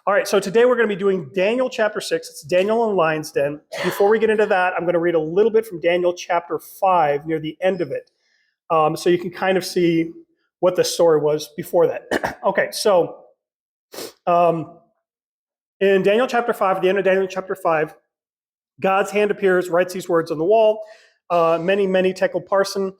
All right, so today we're going to be doing Daniel chapter 6. It's Daniel in Lion's Den. Before we get into that, I'm going to read a little bit from Daniel chapter 5 near the end of it, so you can kind of see what the story was before that. Okay, so in Daniel chapter 5, at the end of Daniel chapter 5, God's hand appears, writes these words on the wall. Many, many tekel parson.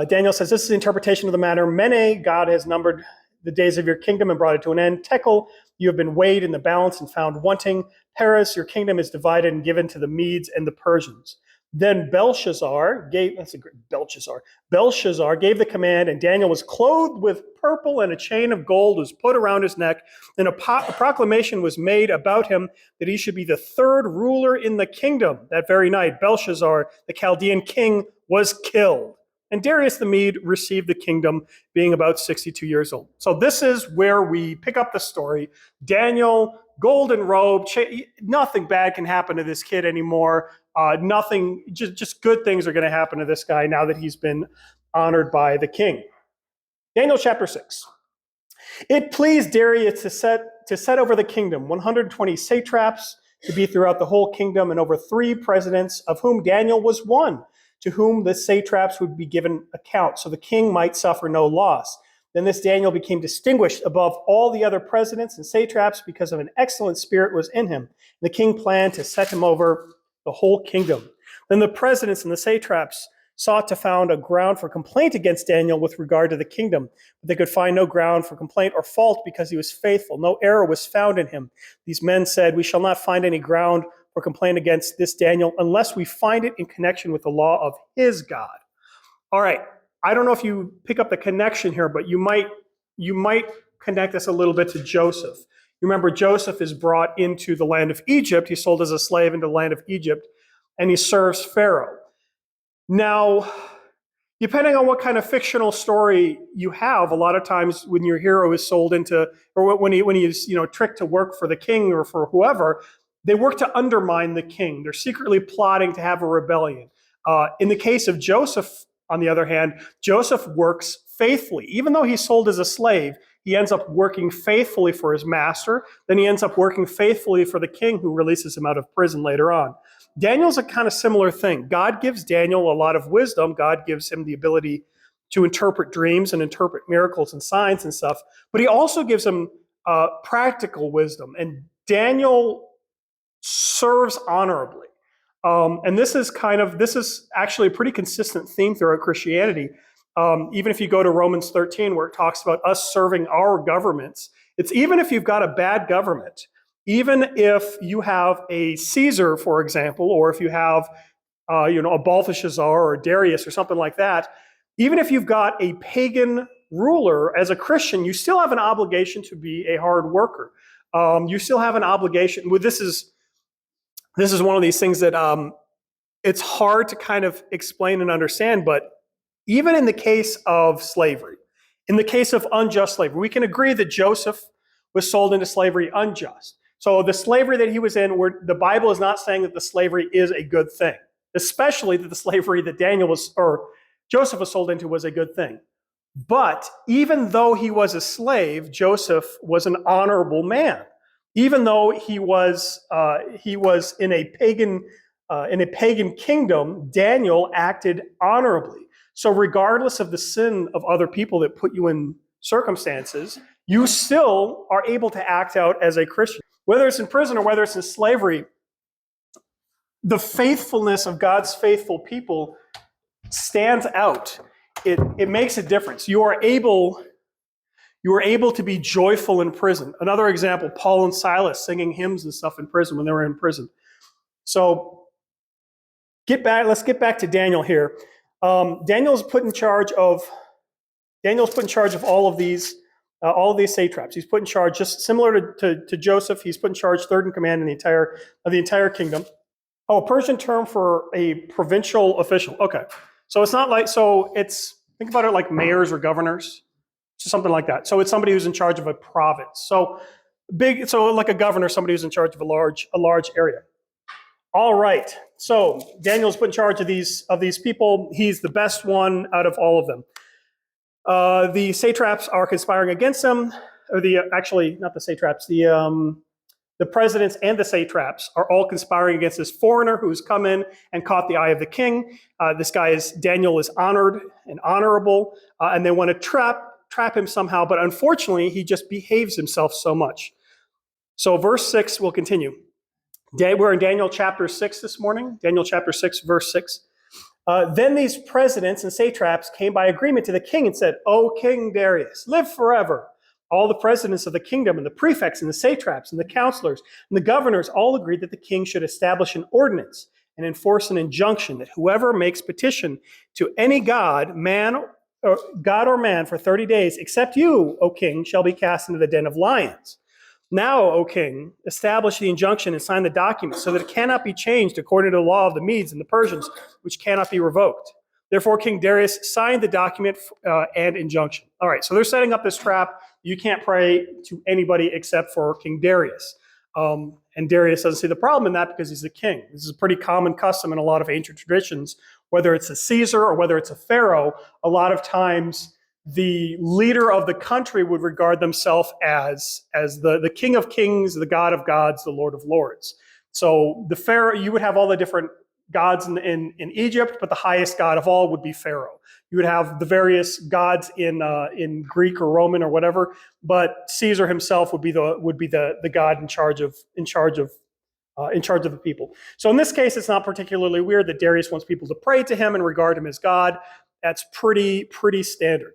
Daniel says, this is the interpretation of the matter. Mene, God has numbered the days of your kingdom and brought it to an end. Tekel, you have been weighed in the balance and found wanting. Peres, your kingdom is divided and given to the Medes and the Persians. Then Belshazzar gave the command, and Daniel was clothed with purple, and a chain of gold was put around his neck. And a proclamation was made about him that he should be the third ruler in the kingdom. That very night, Belshazzar, the Chaldean king, was killed. And Darius the Mede received the kingdom, being about 62 years old. So this is where we pick up the story. Daniel, golden robe, nothing bad can happen to this kid anymore. Nothing, just good things are going to happen to this guy now that he's been honored by the king. Daniel chapter 6. It pleased Darius to set over the kingdom 120 satraps to be throughout the whole kingdom, and over 3 presidents, of whom Daniel was one, to whom the satraps would be given account, so the king might suffer no loss. Then this Daniel became distinguished above all the other presidents and satraps because of an excellent spirit was in him. The king planned to set him over the whole kingdom. Then the presidents and the satraps sought to found a ground for complaint against Daniel with regard to the kingdom, but they could find no ground for complaint or fault because he was faithful. No error was found in him. These men said, we shall not find any ground or complain against this Daniel unless we find it in connection with the law of his God. All right, I don't know if you pick up the connection here, but you might connect this a little bit to Joseph. You remember Joseph is brought into the land of Egypt. He's sold as a slave into the land of Egypt, and he serves Pharaoh. Now, depending on what kind of fictional story you have, a lot of times when your hero is sold into, or when he is tricked to work for the king or for whoever, they work to undermine the king. They're secretly plotting to have a rebellion. In the case of Joseph, on the other hand, Joseph works faithfully. Even though he's sold as a slave, he ends up working faithfully for his master. Then he ends up working faithfully for the king who releases him out of prison later on. Daniel's a kind of similar thing. God gives Daniel a lot of wisdom. God gives him the ability to interpret dreams and interpret miracles and signs and stuff. But he also gives him practical wisdom. And Daniel serves honorably. And this is actually a pretty consistent theme throughout Christianity. Even if you go to Romans 13, where it talks about us serving our governments, it's even if you've got a bad government, even if you have a Caesar, for example, or if you have a Belteshazzar or a Darius or something like that, even if you've got a pagan ruler, as a Christian, you still have an obligation to be a hard worker. You still have an obligation. This is one of these things that it's hard to kind of explain and understand, but even in the case of slavery, in the case of unjust slavery, we can agree that Joseph was sold into slavery unjust. So the slavery that he was in, the Bible is not saying that the slavery is a good thing, especially that the slavery that Joseph was sold into was a good thing. But even though he was a slave, Joseph was an honorable man. Even though he was in a pagan kingdom, Daniel acted honorably. So regardless of the sin of other people that put you in circumstances, you still are able to act out as a Christian. Whether it's in prison or whether it's in slavery, the faithfulness of God's faithful people stands out. It makes a difference. You are able to be joyful in prison. Another example, Paul and Silas singing hymns and stuff in prison when they were in prison. So let's get back to Daniel here. Daniel's put in charge of all of these satraps. He's put in charge, just similar to Joseph, he's put in charge, third in command in the entire kingdom. Oh, a Persian term for a provincial official. Okay. So it's not like, think about it like mayors or governors. Something like that. So it's somebody who's in charge of a province. So like a governor, somebody who's in charge of a large area. All right. So Daniel's put in charge of these people. He's the best one out of all of them. The satraps are conspiring against him. or actually, not the satraps, the presidents and the satraps are all conspiring against this foreigner who's come in and caught the eye of the king. This guy Daniel is honored and honorable, and they want to trap him somehow, but unfortunately, he just behaves himself so much. So verse 6 will continue. We're in Daniel chapter 6 this morning, Daniel chapter 6, verse 6. Then these presidents and satraps came by agreement to the king and said, "O King Darius, live forever." All the presidents of the kingdom and the prefects and the satraps and the counselors and the governors all agreed that the king should establish an ordinance and enforce an injunction that whoever makes petition to any god, God or man for 30 days, except you, O king, shall be cast into the den of lions. Now, O king, establish the injunction and sign the document so that it cannot be changed according to the law of the Medes and the Persians, which cannot be revoked. Therefore, King Darius signed the document and injunction. All right, so they're setting up this trap. You can't pray to anybody except for King Darius. And Darius doesn't see the problem in that because he's the king. This is a pretty common custom in a lot of ancient traditions, whether it's a Caesar or whether it's a pharaoh. A lot of times, the leader of the country would regard themselves as the king of kings, the god of gods, the lord of lords. So the pharaoh, you would have all the different gods in Egypt, but the highest god of all would be Pharaoh. You would have the various gods in Greek or Roman or whatever, but Caesar himself would be the god in charge of the people. So in this case, it's not particularly weird that Darius wants people to pray to him and regard him as God. That's pretty standard.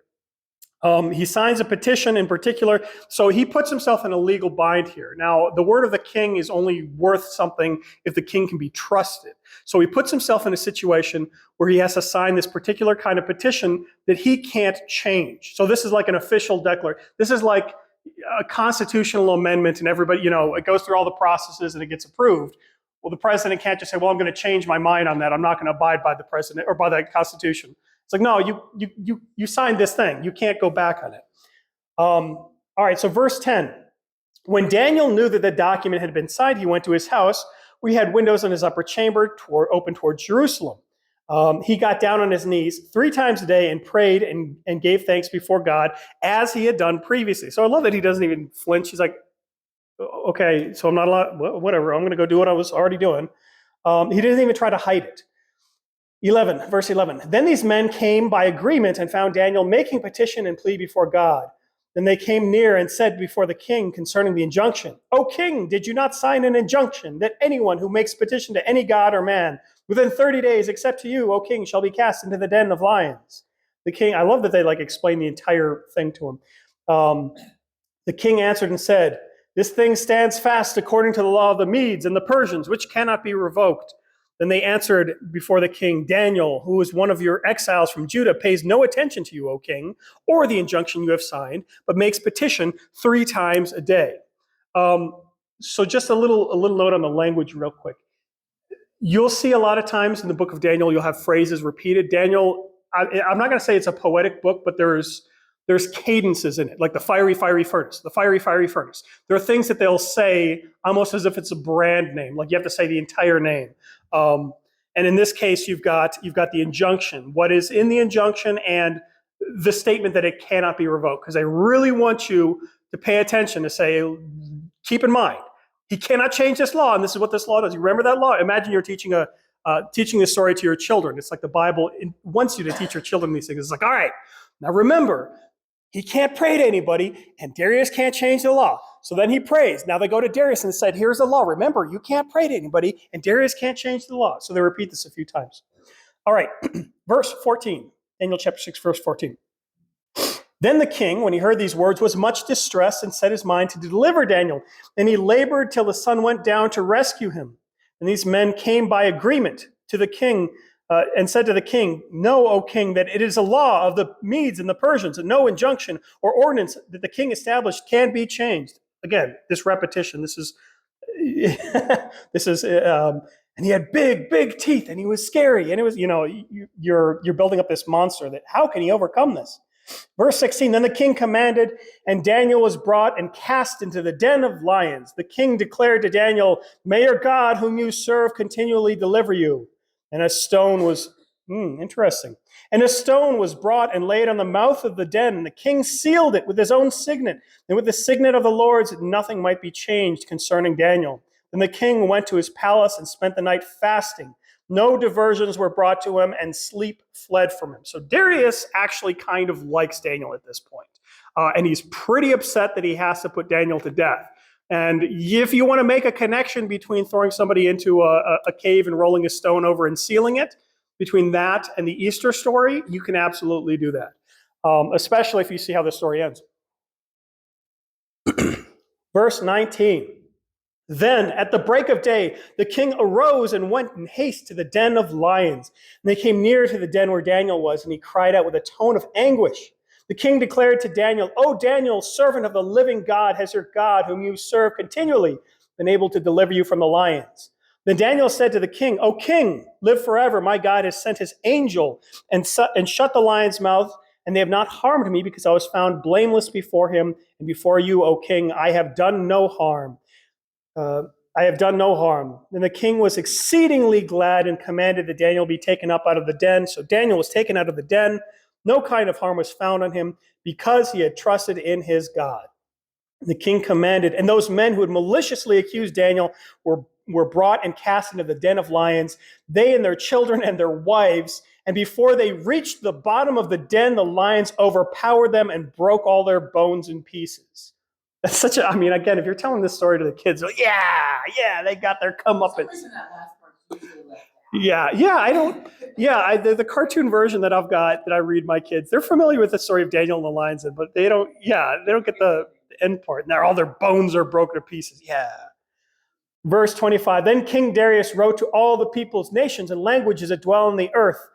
He signs a petition in particular, so he puts himself in a legal bind here. Now, the word of the king is only worth something if the king can be trusted. So he puts himself in a situation where he has to sign this particular kind of petition that he can't change. So this is like an official declaration. This is like a constitutional amendment, and everybody, it goes through all the processes and it gets approved. Well, the president can't just say, well, I'm going to change my mind on that. I'm not going to abide by the president or by the Constitution. It's like, no, you signed this thing. You can't go back on it. All right, so verse 10. When Daniel knew that the document had been signed, he went to his house, where he had windows in his upper chamber open towards Jerusalem. He got down on his knees 3 times a day and prayed and gave thanks before God as he had done previously. So I love that he doesn't even flinch. He's like, okay, so I'm not allowed, whatever, I'm going to go do what I was already doing. He didn't even try to hide it. Verse 11. Then these men came by agreement and found Daniel making petition and plea before God. Then they came near and said before the king concerning the injunction, "O king, did you not sign an injunction that anyone who makes petition to any god or man within 30 days, except to you, O king, shall be cast into the den of lions?" The king, I love that they explain the entire thing to him. The king answered and said, "This thing stands fast according to the law of the Medes and the Persians, which cannot be revoked." Then they answered before the king, "Daniel, who is one of your exiles from Judah, pays no attention to you, O king, or the injunction you have signed, but makes petition 3 times a day." So just a little note on the language real quick. You'll see a lot of times in the book of Daniel, you'll have phrases repeated. Daniel, I'm not going to say it's a poetic book, but there's cadences in it, like the fiery furnace, the fiery furnace. There are things that they'll say almost as if it's a brand name, like you have to say the entire name. And in this case, you've got the injunction, what is in the injunction, and the statement that it cannot be revoked. Because I really want you to pay attention to say, keep in mind, he cannot change this law, and this is what this law does. You remember that law? Imagine you're teaching this story to your children. It's like the Bible wants you to teach your children these things. It's like, all right, now remember, he can't pray to anybody, and Darius can't change the law. So then he prays. Now they go to Darius and said, here's the law. Remember, you can't pray to anybody, and Darius can't change the law. So they repeat this a few times. All right, verse 14, Daniel chapter 6, verse 14. Then the king, when he heard these words, was much distressed and set his mind to deliver Daniel. And he labored till the sun went down to rescue him. And these men came by agreement to the king and said to the king, "Know, O king, that it is a law of the Medes and the Persians, and no injunction or ordinance that the king established can be changed." Again, this repetition, this is, and he had big teeth, and he was scary, and it was, you're building up this monster that, how can he overcome this? Verse 16, then the king commanded, and Daniel was brought and cast into the den of lions. The king declared to Daniel, "May your God, whom you serve, continually deliver you." And a stone was Interesting. And a stone was brought and laid on the mouth of the den, and the king sealed it with his own signet, and with the signet of the Lord's, that nothing might be changed concerning Daniel. Then the king went to his palace and spent the night fasting. No diversions were brought to him, and sleep fled from him. So Darius actually kind of likes Daniel at this point. And he's pretty upset that he has to put Daniel to death. And if you want to make a connection between throwing somebody into a cave and rolling a stone over and sealing it, between that and the Easter story, you can absolutely do that, especially if you see how the story ends. Verse 19. Then, at the break of day, the king arose and went in haste to the den of lions. And they came near to the den where Daniel was, and he cried out with a tone of anguish. The king declared to Daniel, "O Daniel, servant of the living God, has your God, whom you serve continually, been able to deliver you from the lions?" Then Daniel said to the king, "O king, live forever. My God has sent his angel and shut the lion's mouth, and they have not harmed me, because I was found blameless before him and before you, O king. I have done no harm. Then the king was exceedingly glad and commanded that Daniel be taken up out of the den. So Daniel was taken out of the den. No kind of harm was found on him, because he had trusted in his God. The king commanded, and those men who had maliciously accused Daniel were brought and cast into the den of lions, they and their children and their wives. And before they reached the bottom of the den, the lions overpowered them and broke all their bones in pieces. That's such a, I mean, again, if you're telling this story to the kids, like, yeah, they got their comeuppance. The cartoon version that I've got, that I read my kids, they're familiar with the story of Daniel and the lions, but they don't get the end part. And all their bones are broken to pieces. Yeah. Verse 25, then King Darius wrote to all the peoples, nations, and languages that dwell on the earth,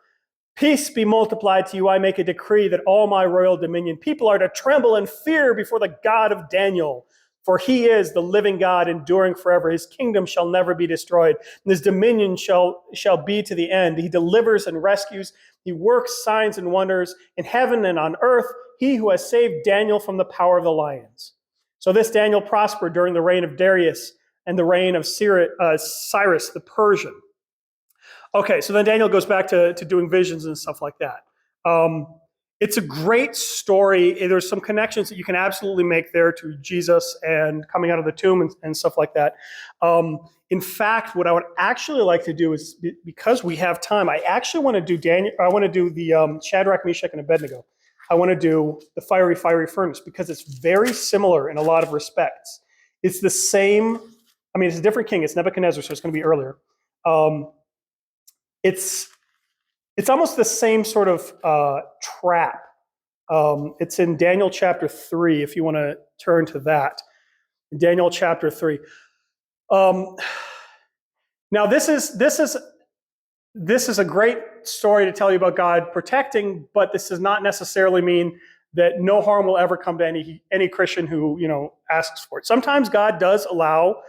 "Peace be multiplied to you. I make a decree that all my royal dominion people are to tremble and fear before the God of Daniel. For he is the living God, enduring forever. His kingdom shall never be destroyed, and his dominion shall be to the end. He delivers and rescues. He works signs and wonders in heaven and on earth. He who has saved Daniel from the power of the lions." So this Daniel prospered during the reign of Darius and the reign of Cyrus the Persian. Okay, so then Daniel goes back to doing visions and stuff like that. It's a great story. There's some connections that you can absolutely make there to Jesus and coming out of the tomb and stuff like that. In fact, what I would actually like to do is, because we have time, I actually want to do the Shadrach, Meshach, and Abednego. I want to do the fiery furnace, because it's very similar in a lot of respects. It's the same. I mean, it's a different king. It's Nebuchadnezzar, so it's going to be earlier. It's almost the same sort of trap. It's in Daniel chapter 3, if you want to turn to that. Daniel chapter 3. Now, this is a great story to tell you about God protecting, but this does not necessarily mean that no harm will ever come to any Christian who asks for it. Sometimes God does allow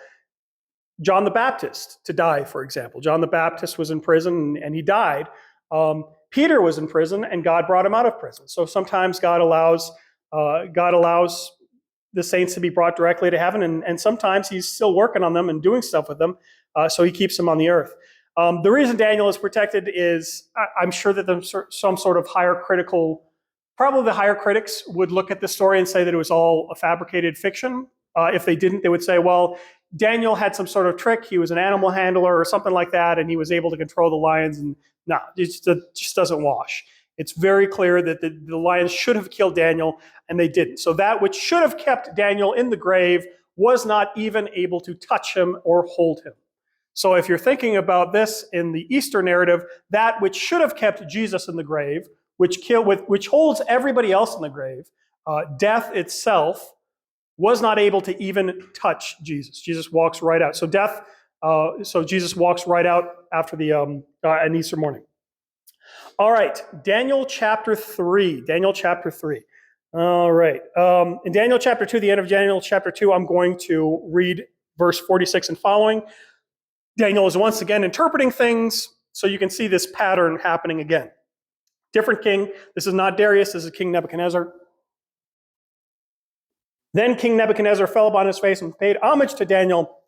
John the Baptist to die, for example. John the Baptist was in prison and he died. Peter was in prison and God brought him out of prison. So sometimes God allows the saints to be brought directly to heaven, and sometimes he's still working on them and doing stuff with them, so he keeps them on the earth. The reason Daniel is protected is, I'm sure that there's some sort of probably the higher critics would look at the story and say that it was all a fabricated fiction. If they didn't, they would say, well, Daniel had some sort of trick. He was an animal handler or something like that, and he was able to control the lions. And no, it just doesn't wash. It's very clear that the lions should have killed Daniel, and they didn't. So that which should have kept Daniel in the grave was not even able to touch him or hold him. So if you're thinking about this in the Easter narrative, that which should have kept Jesus in the grave, which holds everybody else in the grave, death itself, was not able to even touch Jesus. Jesus walks right out. So Jesus walks right out after an Easter morning. All right, Daniel chapter 3. All right. In Daniel chapter 2, the end of Daniel chapter 2, I'm going to read verse 46 and following. Daniel is once again interpreting things, so you can see this pattern happening again. Different king. This is not Darius, this is King Nebuchadnezzar. Then King Nebuchadnezzar fell upon his face and paid homage to Daniel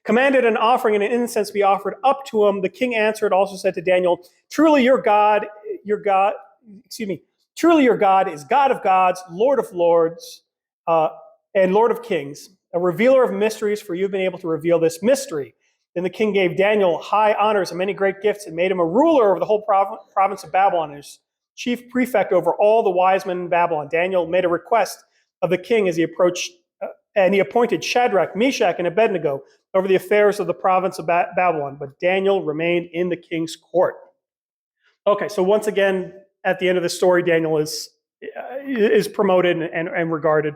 commanded an offering and an incense be offered up to him. The king answered, also said to Daniel, truly your God, truly your God is God of gods, Lord of lords, and Lord of kings, a revealer of mysteries, for you've been able to reveal this mystery. Then the king gave Daniel high honors and many great gifts and made him a ruler over the whole province of Babylon, his chief prefect over all the wise men in Babylon. Daniel made a request of the king as he approached, and he appointed Shadrach, Meshach, and Abednego over the affairs of the province of Babylon. But Daniel remained in the king's court. Okay, so once again, at the end of the story, Daniel is promoted and regarded,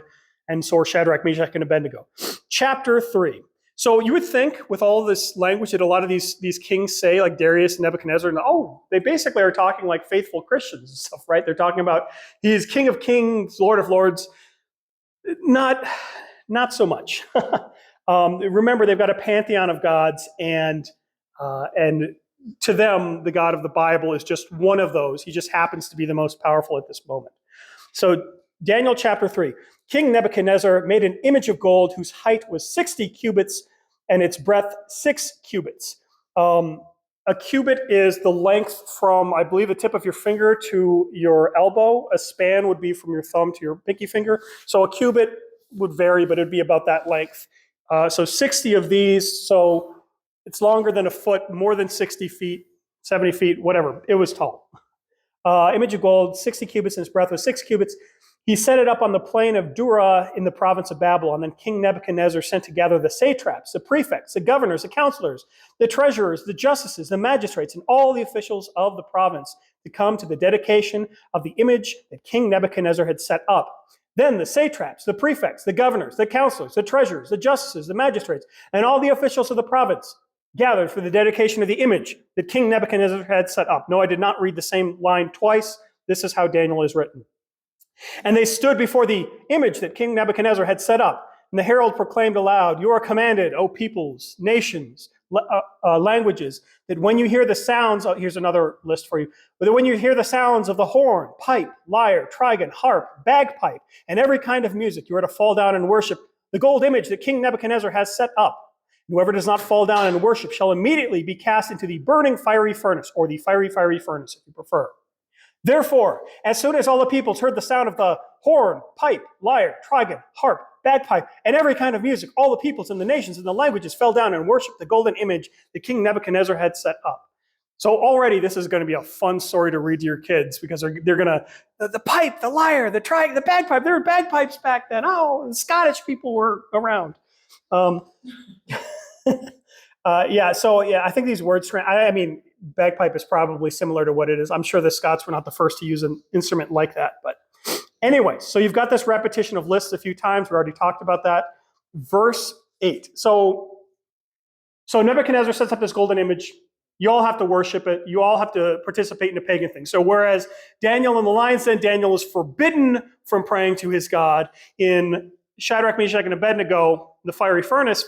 and so are Shadrach, Meshach, and Abednego. Chapter 3. So you would think with all this language that a lot of these kings say, like Darius and Nebuchadnezzar, and they basically are talking like faithful Christians and stuff, right? They're talking about he is King of Kings, Lord of Lords. Not so much. Remember, they've got a pantheon of gods, and to them, the God of the Bible is just one of those. He just happens to be the most powerful at this moment. So Daniel chapter 3. King Nebuchadnezzar made an image of gold whose height was 60 cubits and its breadth 6 cubits. A cubit is the length from, I believe, the tip of your finger to your elbow. A span would be from your thumb to your pinky finger. So a cubit would vary, but it would be about that length. So 60 of these, so it's longer than a foot, more than 60 feet, 70 feet, whatever. It was tall. Image of gold, 60 cubits, and its breadth was 6 cubits. He set it up on the plain of Dura in the province of Babylon. Then King Nebuchadnezzar sent together the satraps, the prefects, the governors, the counselors, the treasurers, the justices, the magistrates, and all the officials of the province to come to the dedication of the image that King Nebuchadnezzar had set up. Then the satraps, the prefects, the governors, the counselors, the treasurers, the justices, the magistrates, and all the officials of the province gathered for the dedication of the image that King Nebuchadnezzar had set up. No, I did not read the same line twice. This is how Daniel is written. And they stood before the image that King Nebuchadnezzar had set up. And the herald proclaimed aloud, you are commanded, O peoples, nations, languages, that when you hear the sounds, here's another list for you, but that when you hear the sounds of the horn, pipe, lyre, trigon, harp, bagpipe, and every kind of music, you are to fall down and worship the gold image that King Nebuchadnezzar has set up. Whoever does not fall down and worship shall immediately be cast into the burning fiery furnace, or the fiery furnace, if you prefer. Therefore, as soon as all the peoples heard the sound of the horn, pipe, lyre, trigon, harp, bagpipe, and every kind of music, all the peoples and the nations and the languages fell down and worshiped the golden image that King Nebuchadnezzar had set up. So already this is going to be a fun story to read to your kids, because they're going to, the pipe, the lyre, the trigon, the bagpipe, there were bagpipes back then. Oh, the Scottish people were around. I think these words, I mean, bagpipe is probably similar to what it is. I'm sure the Scots were not the first to use an instrument like that. But anyway, so you've got this repetition of lists a few times. We already talked about that. Verse 8. So Nebuchadnezzar sets up this golden image. You all have to worship it. You all have to participate in a pagan thing. So whereas Daniel in the lion's den, Daniel is forbidden from praying to his God. In Shadrach, Meshach, and Abednego, the fiery furnace,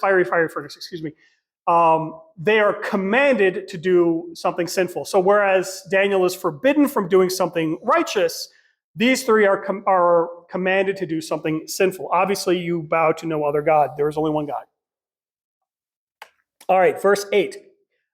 they are commanded to do something sinful. So whereas Daniel is forbidden from doing something righteous, these three are commanded to do something sinful. Obviously, you bow to no other God. There is only one God. All right, verse 8.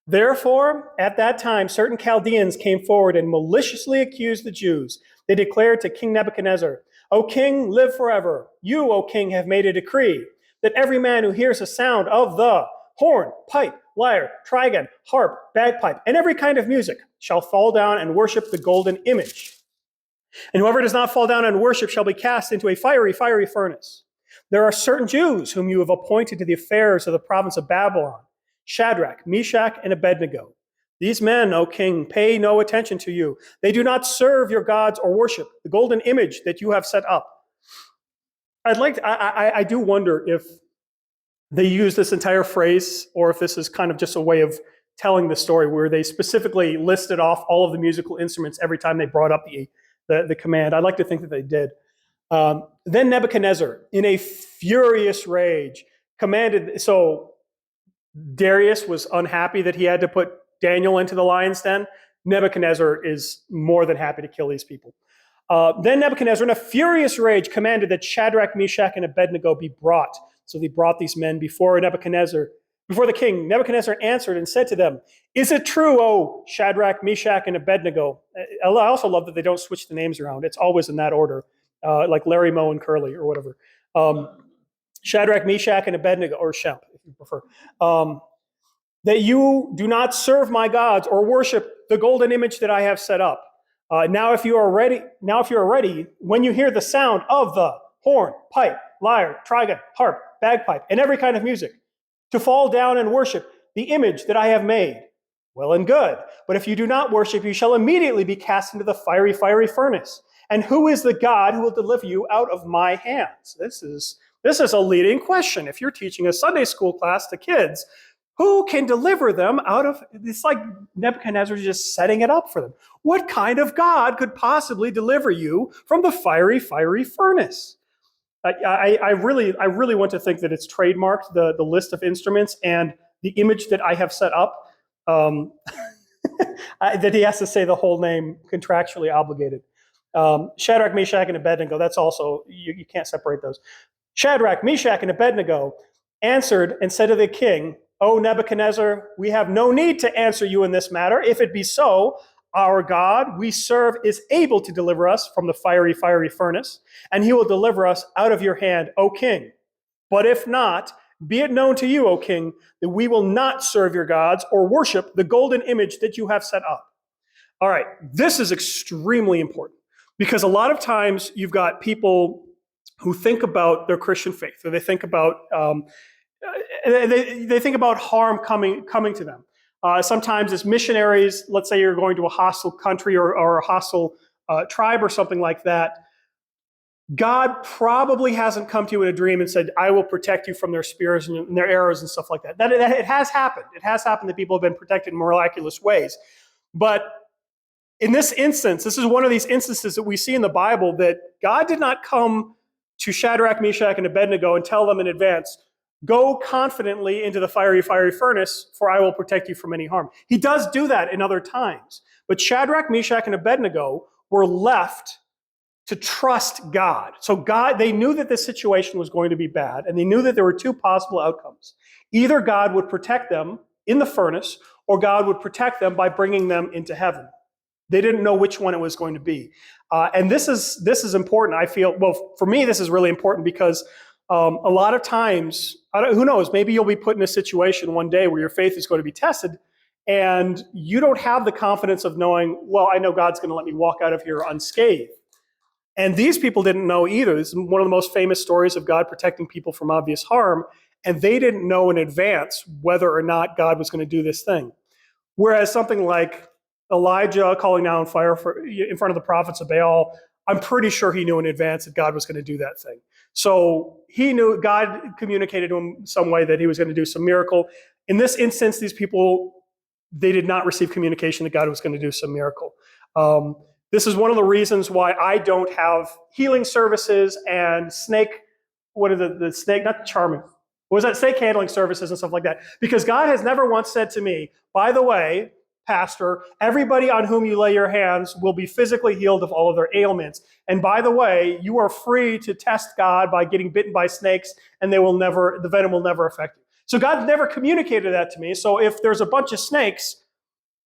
Therefore, at that time, certain Chaldeans came forward and maliciously accused the Jews. They declared to King Nebuchadnezzar, O king, live forever. You, O king, have made a decree that every man who hears the sound of the horn, pipe, lyre, trigon, harp, bagpipe, and every kind of music shall fall down and worship the golden image. And whoever does not fall down and worship shall be cast into a fiery furnace. There are certain Jews whom you have appointed to the affairs of the province of Babylon, Shadrach, Meshach, and Abednego. These men, O king, pay no attention to you. They do not serve your gods or worship the golden image that you have set up. I do wonder if they use this entire phrase, or if this is kind of just a way of telling the story, where they specifically listed off all of the musical instruments every time they brought up the command. I'd like to think that they did. Then Nebuchadnezzar, in a furious rage, commanded. So Darius was unhappy that he had to put Daniel into the lion's den. Nebuchadnezzar is more than happy to kill these people. Then Nebuchadnezzar, in a furious rage, commanded that Shadrach, Meshach, and Abednego be brought. So they brought these men before Nebuchadnezzar. before the king, Nebuchadnezzar answered and said to them, "Is it true, O Shadrach, Meshach, and Abednego?" I also love that they don't switch the names around. It's always in that order, like Larry, Moe, and Curly or whatever. Shadrach, Meshach, and Abednego, or Shemp, if you prefer, that you do not serve my gods or worship the golden image that I have set up. Now, if you are ready, when you hear the sound of the horn, pipe, lyre, trigon, harp, bagpipe, and every kind of music, to fall down and worship the image that I have made, well and good. But if you do not worship, you shall immediately be cast into the fiery furnace. And who is the God who will deliver you out of my hands? This is a leading question. If you're teaching a Sunday school class to kids, who can deliver them out of, it's like Nebuchadnezzar just setting it up for them. What kind of God could possibly deliver you from the fiery furnace? I really want to think that it's trademarked, the list of instruments and the image that I have set up, that he has to say the whole name, contractually obligated. Shadrach, Meshach, and Abednego, that's also, you can't separate those. Shadrach, Meshach, and Abednego answered and said to the king, "O Nebuchadnezzar, we have no need to answer you in this matter. If it be so, our God we serve is able to deliver us from the fiery furnace, and he will deliver us out of your hand, O king. But if not, be it known to you, O king, that we will not serve your gods or worship the golden image that you have set up." All right, this is extremely important because a lot of times you've got people who think about their Christian faith, or they think about harm coming to them. Sometimes as missionaries, let's say you're going to a hostile country or a hostile tribe or something like that, God probably hasn't come to you in a dream and said, "I will protect you from their spears and their arrows," and stuff like that. That it has happened. It has happened that people have been protected in miraculous ways. But in this instance, this is one of these instances that we see in the Bible that God did not come to Shadrach, Meshach, and Abednego and tell them in advance, "Go confidently into the fiery furnace, for I will protect you from any harm." He does do that in other times. But Shadrach, Meshach, and Abednego were left to trust God. So they knew that this situation was going to be bad, and they knew that there were two possible outcomes. Either God would protect them in the furnace, or God would protect them by bringing them into heaven. They didn't know which one it was going to be. And this is important, I feel. Well, for me, this is really important because a lot of times, who knows, maybe you'll be put in a situation one day where your faith is going to be tested, and you don't have the confidence of knowing, well, I know God's going to let me walk out of here unscathed. And these people didn't know either. This is one of the most famous stories of God protecting people from obvious harm, and they didn't know in advance whether or not God was going to do this thing. Whereas something like Elijah calling down fire in front of the prophets of Baal, I'm pretty sure he knew in advance that God was going to do that thing. So he knew, God communicated to him some way that he was going to do some miracle. In this instance, these people, they did not receive communication that God was going to do some miracle. This is one of the reasons why I don't have healing services and snake handling services and stuff like that. Because God has never once said to me, "By the way, pastor, everybody on whom you lay your hands will be physically healed of all of their ailments. And by the way, you are free to test God by getting bitten by snakes, and the venom will never affect you." So God never communicated that to me. So if there's a bunch of snakes,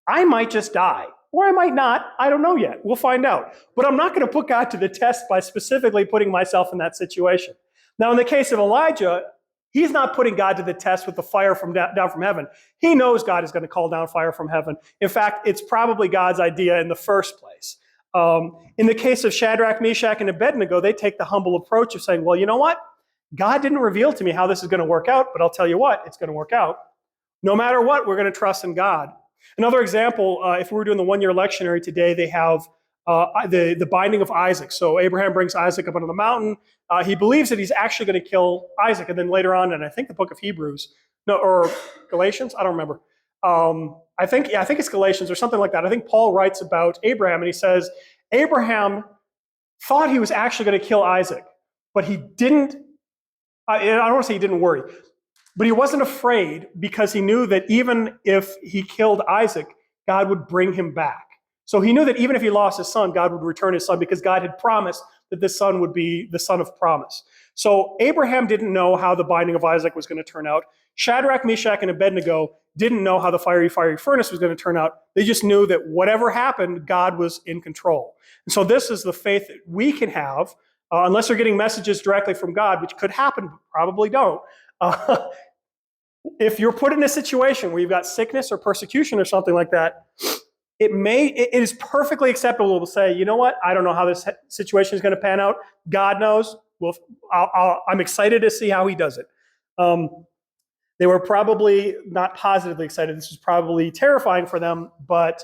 I might just die. Or I might not. I don't know yet. We'll find out. But I'm not going to put God to the test by specifically putting myself in that situation. Now, in the case of Elijah, he's not putting God to the test with the fire down from heaven. He knows God is going to call down fire from heaven. In fact, it's probably God's idea in the first place. In the case of Shadrach, Meshach, and Abednego, they take the humble approach of saying, "Well, you know what? God didn't reveal to me how this is going to work out, but I'll tell you what, it's going to work out. No matter what, we're going to trust in God." Another example, if we were doing the one-year lectionary today, they have the binding of Isaac. So Abraham brings Isaac up onto the mountain. He believes that he's actually going to kill Isaac. And then later on, and I think the book of Hebrews, or Galatians, I don't remember. I think it's Galatians or something like that. I think Paul writes about Abraham, and he says, Abraham thought he was actually going to kill Isaac, but he didn't. I don't want to say he didn't worry, but he wasn't afraid because he knew that even if he killed Isaac, God would bring him back. So he knew that even if he lost his son, God would return his son because God had promised that this son would be the son of promise. So Abraham didn't know how the binding of Isaac was going to turn out. Shadrach, Meshach, and Abednego didn't know how the fiery furnace was going to turn out. They just knew that whatever happened, God was in control. And so this is the faith that we can have, unless you're getting messages directly from God, which could happen, but probably don't. If you're put in a situation where you've got sickness or persecution or something like that, it is perfectly acceptable to say, you know what, I don't know how this situation is going to pan out. God knows. Well, I'm excited to see how he does it. They were probably not positively excited. This was probably terrifying for them, but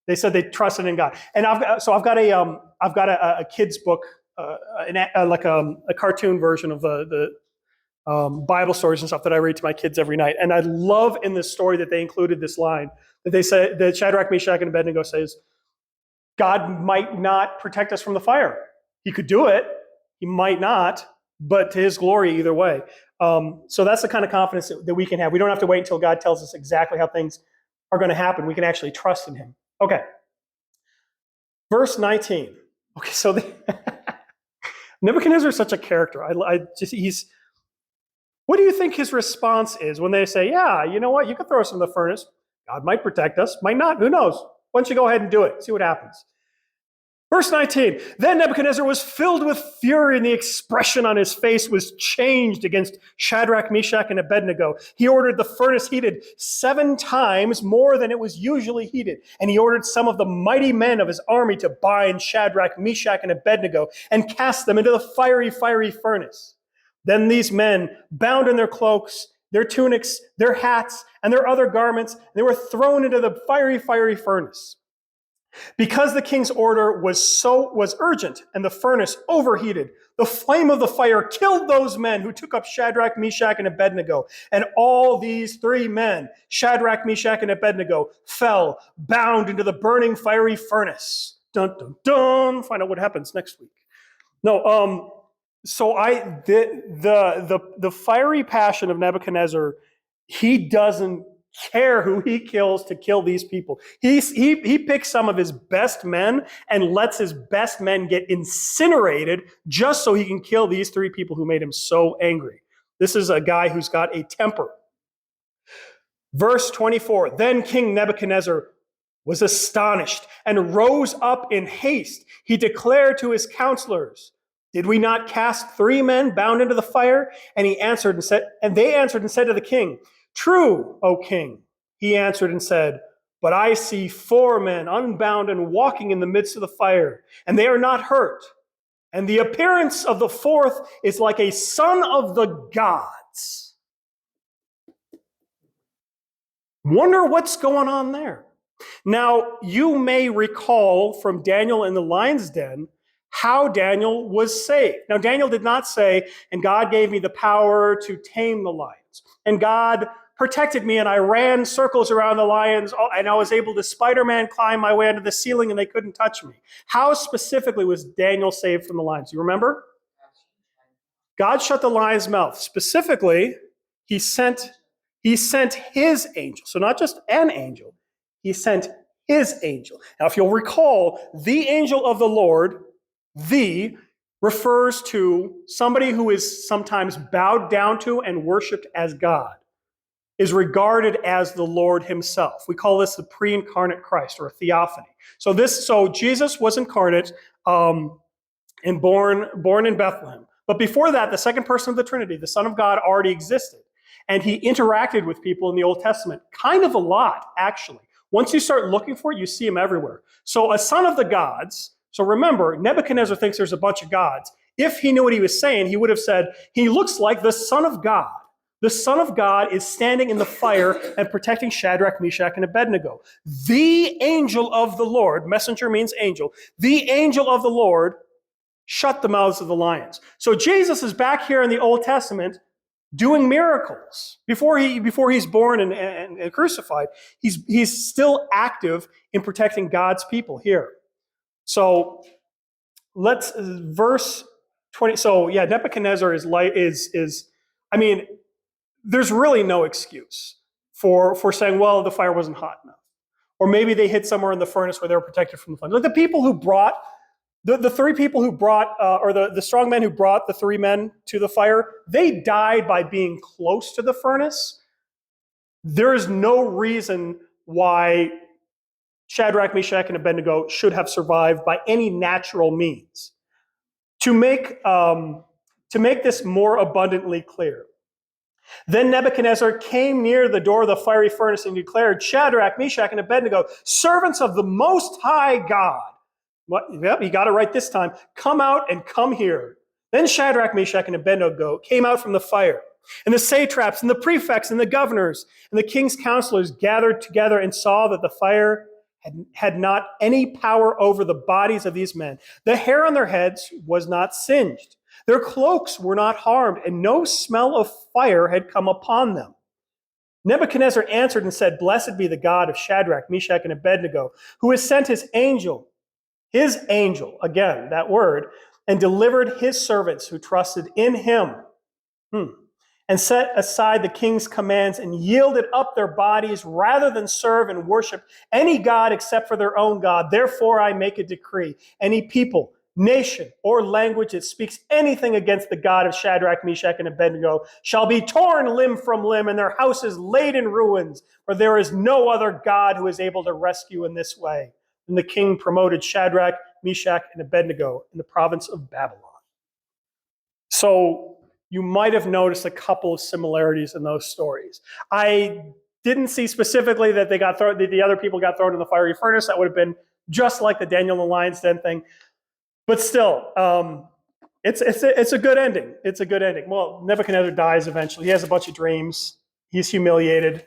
they said they trusted in God. And I've got a kid's book, like a cartoon version of the Bible stories and stuff that I read to my kids every night. And I love in this story that they included this line that they say, that Shadrach, Meshach, and Abednego says, God might not protect us from the fire. He could do it. He might not, but to his glory either way. So that's the kind of confidence that we can have. We don't have to wait until God tells us exactly how things are going to happen. We can actually trust in him. Okay. Verse 19. Okay, so Nebuchadnezzar is such a character. What do you think his response is when they say, yeah, you know what, you could throw us in the furnace. God might protect us, might not, who knows? Why don't you go ahead and do it, see what happens. Verse 19, then Nebuchadnezzar was filled with fury, and the expression on his face was changed against Shadrach, Meshach, and Abednego. He ordered the furnace heated 7 times more than it was usually heated. And he ordered some of the mighty men of his army to bind Shadrach, Meshach, and Abednego and cast them into the fiery furnace. Then these men, bound in their cloaks, their tunics, their hats, and their other garments, they were thrown into the fiery furnace. Because the king's order was urgent and the furnace overheated, the flame of the fire killed those men who took up Shadrach, Meshach, and Abednego. And all these 3 men, Shadrach, Meshach, and Abednego, fell bound into the burning fiery furnace. Dun, dun, dun. Find out what happens next week. No, so the fiery passion of Nebuchadnezzar, he doesn't care who he kills to kill these people. He picks some of his best men and lets his best men get incinerated just so he can kill these 3 people who made him so angry. This is a guy who's got a temper. Verse 24, then King Nebuchadnezzar was astonished and rose up in haste. He declared to his counselors, did we not cast 3 men bound into the fire? And they answered and said to the king, true, O king. He answered and said, but I see 4 men unbound and walking in the midst of the fire, and they are not hurt. And the appearance of the 4th is like a son of the gods. Wonder what's going on there. Now, you may recall from Daniel in the lion's den how Daniel was saved. Now, Daniel did not say, and God gave me the power to tame the lions. And God protected me, and I ran circles around the lions, and I was able to Spider-Man climb my way under the ceiling, and they couldn't touch me. How specifically was Daniel saved from the lions? You remember? God shut the lion's mouth. Specifically, he sent his angel. So not just an angel. He sent his angel. Now, if you'll recall, the angel of the Lord, refers to somebody who is sometimes bowed down to and worshiped as God, is regarded as the Lord himself. We call this the pre-incarnate Christ, or a theophany. So Jesus was incarnate and born in Bethlehem. But before that, the second person of the Trinity, the Son of God, already existed. And he interacted with people in the Old Testament, kind of a lot, actually. Once you start looking for it, you see him everywhere. So a son of the gods. So remember, Nebuchadnezzar thinks there's a bunch of gods. If he knew what he was saying, he would have said, he looks like the Son of God. The Son of God is standing in the fire and protecting Shadrach, Meshach, and Abednego. The angel of the Lord, messenger means angel, the angel of the Lord shut the mouths of the lions. So Jesus is back here in the Old Testament doing miracles. Before he's born and crucified, he's still active in protecting God's people here. So let's verse 20. So yeah, Nebuchadnezzar is I mean, there's really no excuse for saying, well, the fire wasn't hot enough, or maybe they hid somewhere in the furnace where they were protected from the flame. Like the people who brought The three people who brought, or the strong men who brought the three men to the fire, they died by being close to the furnace. There is no reason why Shadrach, Meshach, and Abednego should have survived by any natural means. To make this more abundantly clear, then Nebuchadnezzar came near the door of the fiery furnace and declared, Shadrach, Meshach, and Abednego, servants of the Most High God. Yep, he got it right this time. Come out and come here. Then Shadrach, Meshach, and Abednego came out from the fire. And the satraps and the prefects and the governors and the king's counselors gathered together and saw that the fire had not any power over the bodies of these men. The hair on their heads was not singed. Their cloaks were not harmed, and no smell of fire had come upon them. Nebuchadnezzar answered and said, Blessed be the God of Shadrach, Meshach, and Abednego, who has sent his angel, again, that word, and delivered his servants who trusted in him, and set aside the king's commands and yielded up their bodies rather than serve and worship any god except for their own God. Therefore, I make a decree. Any people, nation, or language that speaks anything against the God of Shadrach, Meshach, and Abednego shall be torn limb from limb and their houses laid in ruins, for there is no other God who is able to rescue in this way. And the king promoted Shadrach, Meshach, and Abednego in the province of Babylon. So you might have noticed a couple of similarities in those stories. I didn't see specifically that the other people got thrown in the fiery furnace. That would have been just like the Daniel and the Lion's Den thing. But still, it's a good ending. It's a good ending. Well, Nebuchadnezzar dies eventually. He has a bunch of dreams. He's humiliated.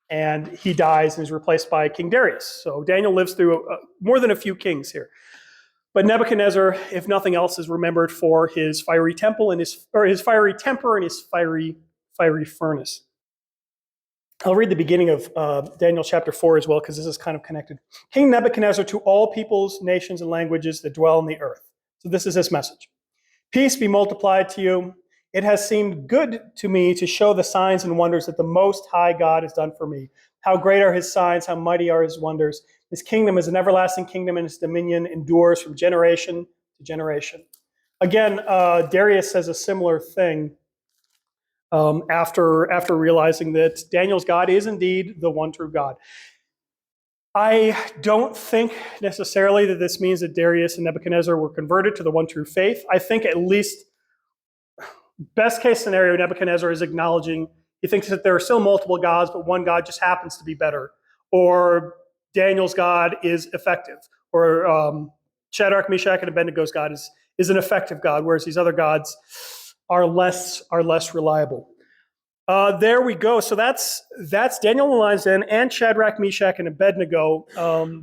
And he dies and is replaced by King Darius. So Daniel lives through more than a few kings here. But Nebuchadnezzar, if nothing else, is remembered for his fiery temple and his fiery temper and his fiery furnace. I'll read the beginning of Daniel chapter 4 as well, because this is kind of connected. King Nebuchadnezzar to all peoples, nations, and languages that dwell on the earth. So this is his message. Peace be multiplied to you. It has seemed good to me to show the signs and wonders that the Most High God has done for me. How great are his signs, how mighty are his wonders. His kingdom is an everlasting kingdom, and his dominion endures from generation to generation. Again, Darius says a similar thing after realizing that Daniel's God is indeed the one true God. I don't think necessarily that this means that Darius and Nebuchadnezzar were converted to the one true faith. I think at least best case scenario, Nebuchadnezzar is acknowledging he thinks that there are still multiple gods, but one God just happens to be better. Or Daniel's God is effective. Or Shadrach, Meshach, and Abednego's God is an effective God, whereas these other gods are less reliable. There we go. So that's Daniel and the Lion's Den and Shadrach, Meshach, and Abednego.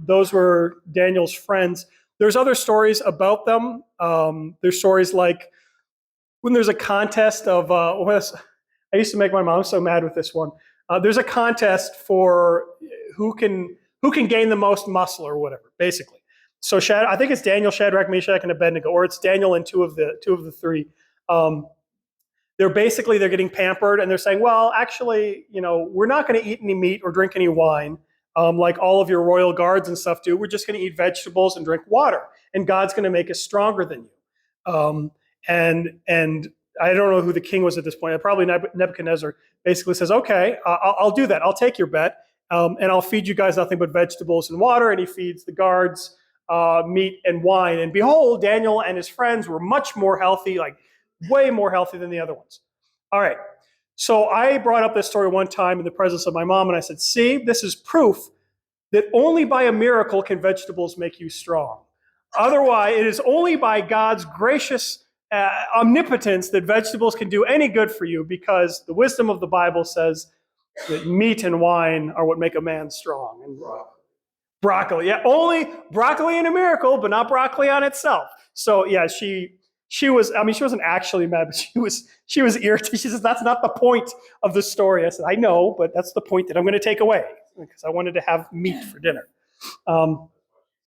Those were Daniel's friends. There's other stories about them. There's stories like when there's a contest of, I used to make my mom so mad with this one. There's a contest for who can gain the most muscle or whatever, basically. So I think it's Daniel, Shadrach, Meshach, and Abednego, or it's Daniel and two of the three. They're getting pampered, and they're saying, well, actually, we're not going to eat any meat or drink any wine like all of your royal guards and stuff do. We're just going to eat vegetables and drink water, and God's going to make us stronger than you. And I don't know who the king was at this point. Probably Nebuchadnezzar basically says, okay, I'll do that. I'll take your bet, and I'll feed you guys nothing but vegetables and water. And he feeds the guards meat and wine. And behold, Daniel and his friends were much more healthy, like way more healthy than the other ones. All right. So I brought up this story one time in the presence of my mom, and I said, see, this is proof that only by a miracle can vegetables make you strong. Otherwise, it is only by God's gracious omnipotence that vegetables can do any good for you, because the wisdom of the Bible says that meat and wine are what make a man strong. And broccoli, yeah, only broccoli in a miracle, but not broccoli on itself. So yeah, she was, she wasn't actually mad, but she was irritated. She says, that's not the point of the story. I said, I know, but that's the point that I'm going to take away, because I wanted to have meat for dinner.